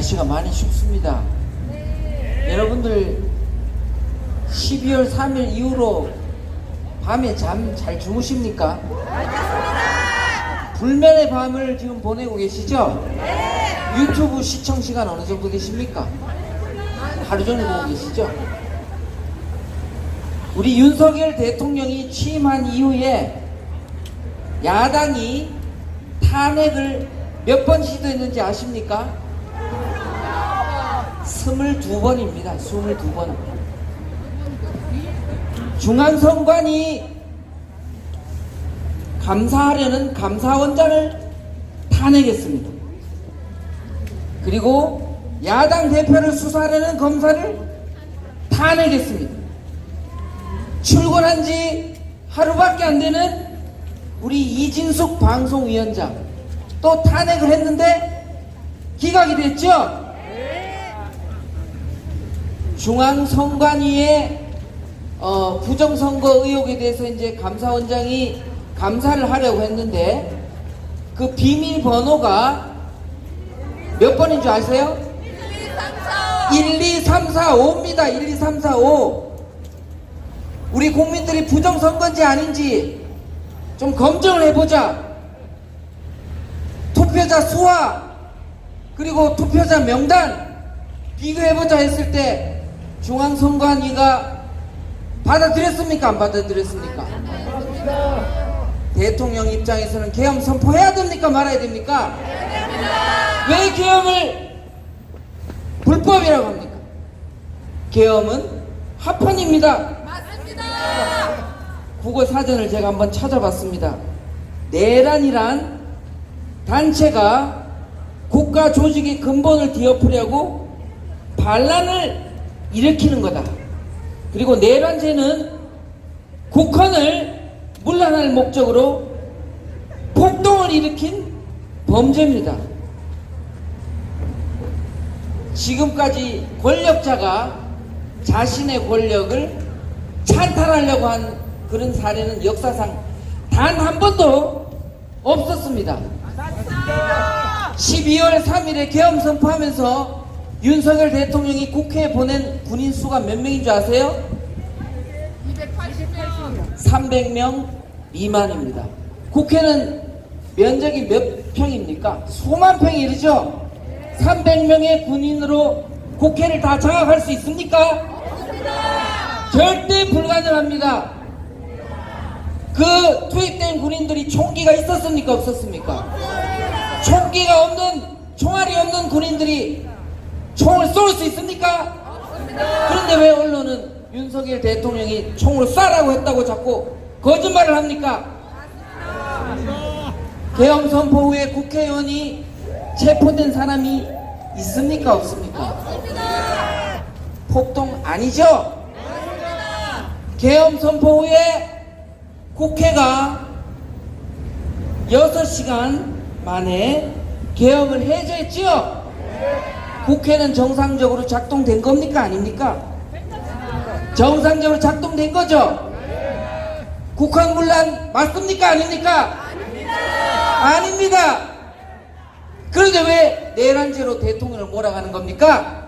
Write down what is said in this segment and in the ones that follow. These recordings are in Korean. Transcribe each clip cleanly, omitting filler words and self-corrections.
날씨가 많이 춥습니다. 여러분들 12월 3일 이후로 밤에 잠 잘 주무십니까? 불면의 밤을 지금 보내고 계시죠? 유튜브 시청 시간 어느 정도 되십니까? 하루 종일 보고 계시죠? 우리 윤석열 대통령이 취임한 이후에 야당이 탄핵을 몇 번 시도했는지 아십니까? 22번입니다. 22번. 중앙선관위 감사하려는 감사원장을 탄핵했습니다. 그리고 야당 대표를 수사하려는 검사를 탄핵했습니다. 출근한 지 하루밖에 안 되는 우리 이진숙 방송위원장 또 탄핵을 했는데 기각이 됐죠? 중앙선관위의 부정선거 의혹에 대해서 이제 감사원장이 감사를 하려고 했는데 그 비밀번호가 몇 번인 줄 아세요? 12345입니다. 12345. 우리 국민들이 부정선거인지 아닌지 좀 검증을 해보자. 투표자 수와 그리고 투표자 명단 비교해보자 했을 때 중앙선관위가 받아들였습니까? 안 받아들였습니까? 대통령 입장에서는 계엄 선포해야 됩니까? 말아야 됩니까? 왜 계엄을 불법이라고 합니까? 계엄은 합헌입니다. 맞습니다. 국어 사전을 제가 한번 찾아봤습니다. 내란이란 단체가 국가 조직의 근본을 뒤엎으려고 반란을 일으키는 거다. 그리고 내란죄는 국헌을 문란할 목적으로 폭동을 일으킨 범죄입니다. 지금까지 권력자가 자신의 권력을 찬탈하려고 한 그런 사례는 역사상 단 한 번도 없었습니다. 12월 3일에 계엄 선포하면서 윤석열 대통령이 국회에 보낸 군인 수가 몇 명인 줄 아세요? 280명. 300명 미만입니다. 국회는 면적이 몇 평입니까? 수만 평이 이르죠? 300명의 군인으로 국회를 다 장악할 수 있습니까? 절대 불가능합니다. 그 투입된 군인들이 총기가 있었습니까? 없었습니까? 총기가 없는, 총알이 없는 군인들이 총을 쏠 수 있습니까? 그런데 왜 언론은 윤석열 대통령이 총을 쏴라고 했다고 자꾸 거짓말을 합니까? 계엄 선포 후에 국회의원이 체포된 사람이 있습니까? 없습니까? 폭동 아니죠? 계엄 선포 후에 국회가 6시간 만에 계엄을 해제했지요? 국회는 정상적으로 작동된 겁니까? 아닙니까? 정상적으로 작동된 거죠? 국헌문란 맞습니까? 아닙니까? 아닙니다. 그런데 왜 내란죄로 대통령을 몰아가는 겁니까?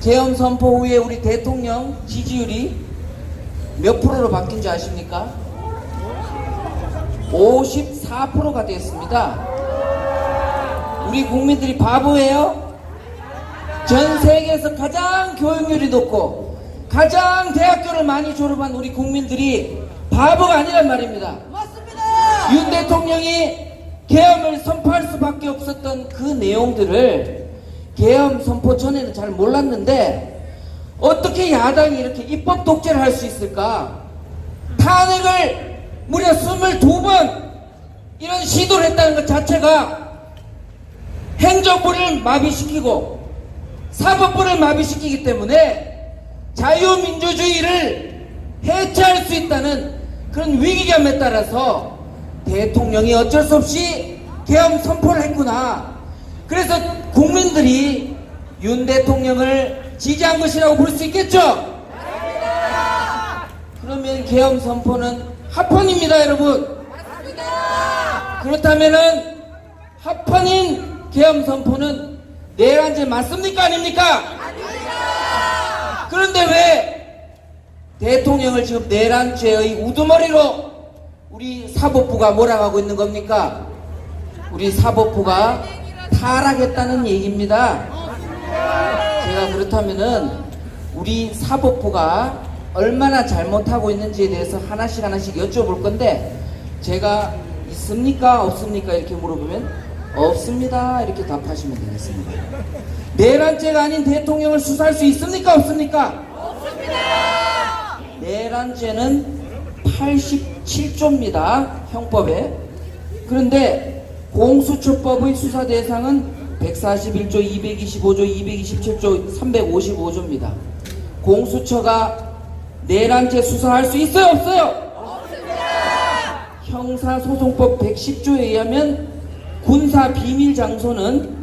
계엄 선포 후에 우리 대통령 지지율이 몇 프로로 바뀐 줄 아십니까? 54%가 됐습니다. 우리 국민들이 바보예요? 전 세계에서 가장 교육률이 높고 가장 대학교를 많이 졸업한 우리 국민들이 바보가 아니란 말입니다. 맞습니다. 윤 대통령이 계엄을 선포할 수밖에 없었던 그 내용들을 계엄 선포 전에는 잘 몰랐는데 어떻게 야당이 이렇게 입법 독재를 할 수 있을까? 탄핵을 무려 22번 이런 시도를 했다는 것 자체가 행정부를 마비시키고 사법부를 마비시키기 때문에 자유민주주의를 해체할 수 있다는 그런 위기감에 따라서 대통령이 어쩔 수 없이 계엄 선포를 했구나. 그래서 국민들이 윤 대통령을 지지한 것이라고 볼 수 있겠죠? 그러면 계엄 선포는 합헌입니다, 여러분. 그렇다면은 합헌인 계엄 선포는 내란죄 맞습니까? 아닙니까? 그런데 왜 대통령을 지금 내란죄의 우두머리로 우리 사법부가 몰아가고 있는 겁니까? 우리 사법부가 타락했다는 얘기입니다. 제가 그렇다면은 우리 사법부가 얼마나 잘못하고 있는지에 대해서 하나씩 여쭤볼 건데, 제가 있습니까? 없습니까? 이렇게 물어보면 없습니다 이렇게 답하시면 되겠습니다. 내란죄가 아닌 대통령을 수사할 수 있습니까? 없습니까? 없습니다. 내란죄는 87조입니다 형법에. 그런데 공수처법의 수사 대상은 141조, 225조, 227조, 355조입니다. 공수처가 내란죄 수사할 수 있어요? 없어요? 없습니다. 형사소송법 110조에 의하면 군사 비밀 장소는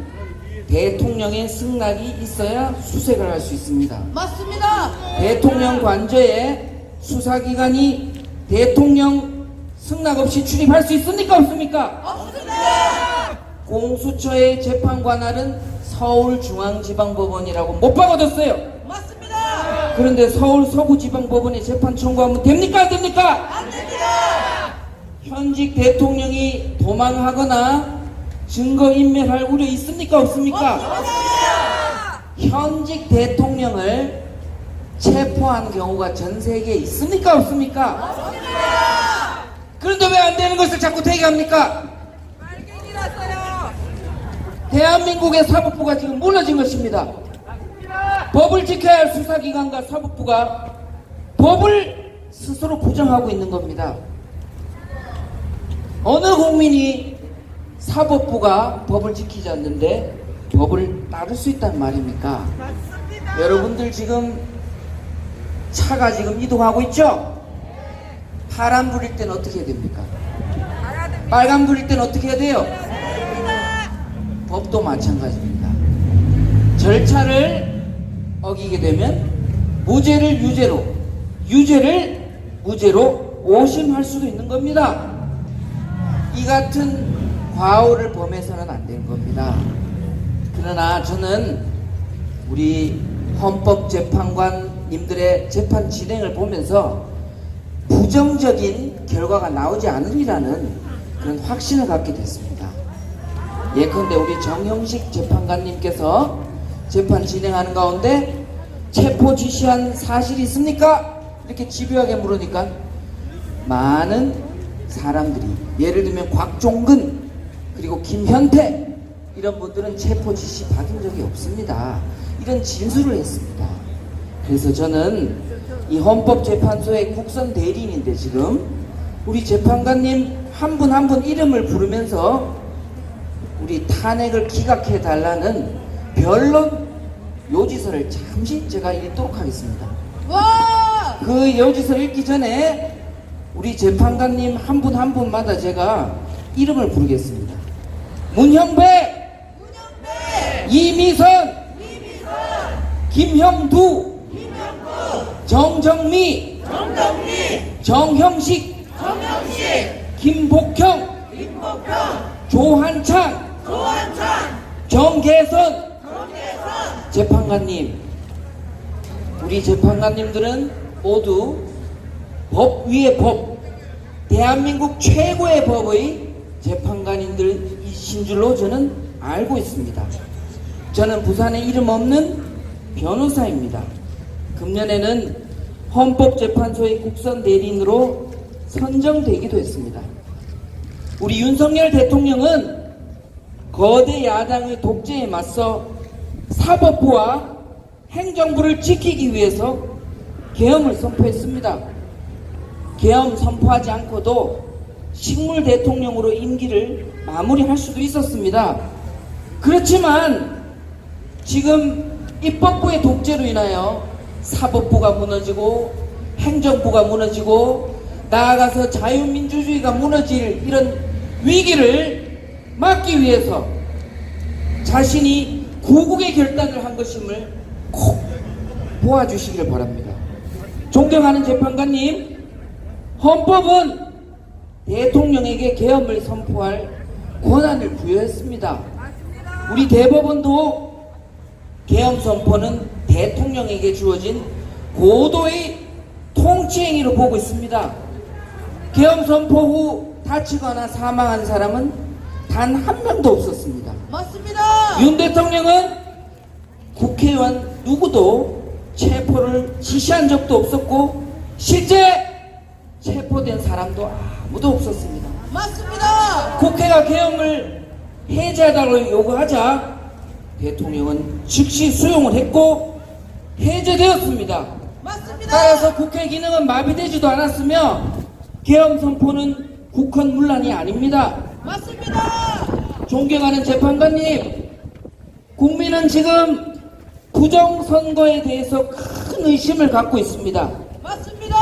대통령의 승낙이 있어야 수색을 할 수 있습니다. 맞습니다. 대통령 관저에 수사기관이 대통령 승낙 없이 출입할 수 있습니까? 없습니까? 없습니다. 공수처의 재판관할은 서울중앙지방법원이라고 못 박아뒀어요. 맞습니다. 그런데 서울 서부지방법원에 재판 청구하면 됩니까? 안 됩니까? 안 됩니다. 현직 대통령이 도망하거나 증거인멸할 우려 있습니까? 없습니까? 없습니다. 현직 대통령을 체포한 경우가 전 세계에 있습니까? 없습니까? 없습니다. 그런데 왜 안 되는 것을 자꾸 대기합니까? 빨갱이라서요. 대한민국의 사법부가 지금 무너진 것입니다. 법을 지켜야 할 수사기관과 사법부가 법을 스스로 부정하고 있는 겁니다. 어느 국민이 사법부가 법을 지키지 않는데 법을 따를 수 있단 말입니까? 맞습니다. 여러분들 지금 차가 지금 이동하고 있죠? 파란 불일 때는 어떻게 해야 됩니까? 빨간 불일 때는 어떻게 해야 돼요? 법도 마찬가지입니다. 절차를 어기게 되면 무죄를 유죄로, 유죄를 무죄로 오심할 수도 있는 겁니다. 이 같은 과오를 범해서는 안 되는 겁니다. 그러나 저는 우리 헌법재판관님들의 재판 진행을 보면서 부정적인 결과가 나오지 않으리라는 그런 확신을 갖게 됐습니다. 예컨대 우리 정형식 재판관님께서 재판 진행하는 가운데 체포 지시한 사실이 있습니까? 이렇게 집요하게 물으니까 많은 사람들이, 예를 들면 곽종근 그리고 김현태 이런 분들은 체포 지시 받은 적이 없습니다. 이런 진술을 했습니다. 그래서 저는 이 헌법재판소의 국선 대리인인데 지금 우리 재판관님 한 분 한 분 이름을 부르면서 우리 탄핵을 기각해 달라는 변론 요지서를 잠시 제가 읽도록 하겠습니다. 와! 그 요지서를 읽기 전에 우리 재판관님 한 분 한 분마다 제가 이름을 부르겠습니다. 문형배, 이미선, 김형두, 정정미, 정형식, 김복형, 조한창, 정계선. 재판관님, 우리 재판관님들은 모두 법 위의 법, 대한민국 최고의 법의 재판관님들이신 줄로 저는 알고 있습니다. 저는 부산에 이름 없는 변호사입니다. 금년에는 헌법재판소의 국선 대리인으로 선정되기도 했습니다. 우리 윤석열 대통령은 거대 야당의 독재에 맞서 사법부와 행정부를 지키기 위해서 계엄을 선포했습니다. 계엄 선포하지 않고도 식물 대통령으로 임기를 마무리할 수도 있었습니다. 그렇지만 지금 입법부의 독재로 인하여 사법부가 무너지고 행정부가 무너지고 나아가서 자유민주주의가 무너질 이런 위기를 막기 위해서 자신이 구국의 결단을 한 것임을 꼭 보아주시기를 바랍니다. 존경하는 재판관님, 헌법은 대통령에게 계엄을 선포할 권한을 부여했습니다. 우리 대법원도 계엄 선포는 대통령에게 주어진 고도의 통치행위로 보고 있습니다. 계엄 선포 후 다치거나 사망한 사람은 단 한 명도 없었습니다. 맞습니다. 윤 대통령은 국회의원 누구도 체포를 지시한 적도 없었고 실제 체포된 사람도 아무도 없었습니다. 맞습니다. 국회가 계엄을 해제하라고 요구하자 대통령은 즉시 수용을 했고 해제되었습니다. 맞습니다. 따라서 국회 기능은 마비되지도 않았으며 계엄 선포는 국헌문란이 아닙니다. 맞습니다. 존경하는 재판관님, 국민은 지금 부정선거에 대해서 큰 의심을 갖고 있습니다. 맞습니다.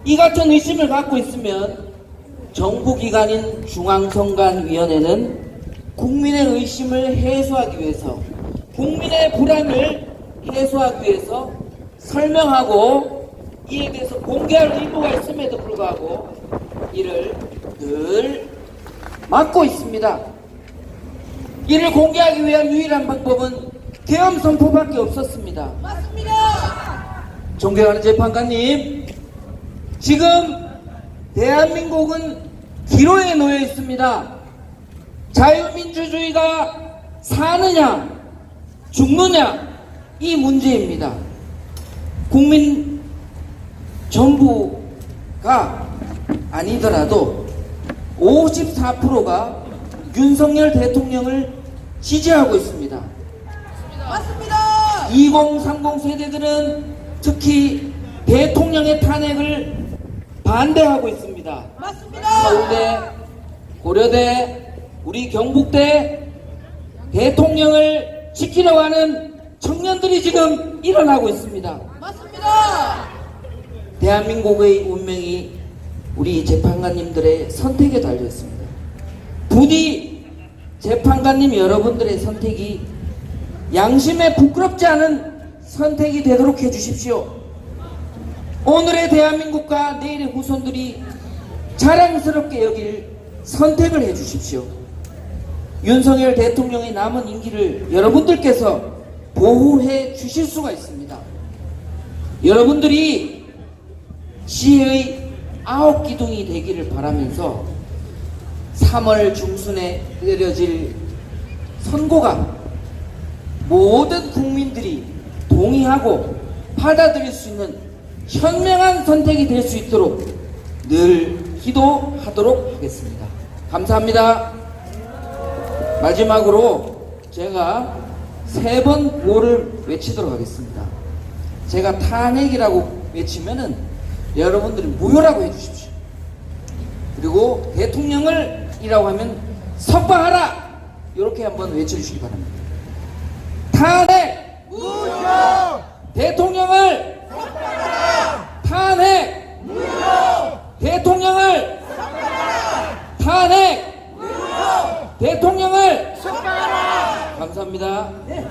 이 같은 의심을 갖고 있으면 정부기관인 중앙선관위원회는 국민의 의심을 해소하기 위해서, 국민의 불안을 해소하기 위해서 설명하고 이에 대해서 공개할 의무가 있음에도 불구하고 이를 늘 막고 있습니다. 이를 공개하기 위한 유일한 방법은 계엄 선포밖에 없었습니다. 맞습니다. 존경하는 재판관님, 지금 대한민국은 기로에 놓여 있습니다. 자유민주주의가 사느냐 죽느냐 이 문제입니다. 국민 전부가 아니더라도 54%가 윤석열 대통령을 지지하고 있습니다. 맞습니다. 2030 세대들은 특히 대통령의 탄핵을 반대하고 있습니다. 맞습니다. 서울대, 고려대, 우리 경북대 대통령을 지키려고 하는 청년들이 지금 일어나고 있습니다. 맞습니다. 대한민국의 운명이 우리 재판관님들의 선택에 달려 있습니다. 부디 재판관님 여러분들의 선택이 양심에 부끄럽지 않은 선택이 되도록 해주십시오. 오늘의 대한민국과 내일의 후손들이 자랑스럽게 여길 선택을 해주십시오. 윤석열 대통령의 남은 임기를 여러분들께서 보호해 주실 수가 있습니다. 여러분들이 지혜의 9기둥이 되기를 바라면서 3월 중순에 내려질 선고가 모든 국민들이 동의하고 받아들일 수 있는 현명한 선택이 될 수 있도록 늘 기도하도록 하겠습니다. 감사합니다. 마지막으로 제가 3번 구호를 외치도록 하겠습니다. 제가 탄핵이라고 외치면은 여러분들이 무효라고 해주십시오. 그리고 대통령을 이라고 하면 석방하라! 이렇게 한번 외쳐주시기 바랍니다. 탄핵! 무효! 대통령을 석방하라! 탄핵! 무효! 대통령을 석방하라! 탄핵! 무효! 대통령을 석방하라! 감사합니다. 네.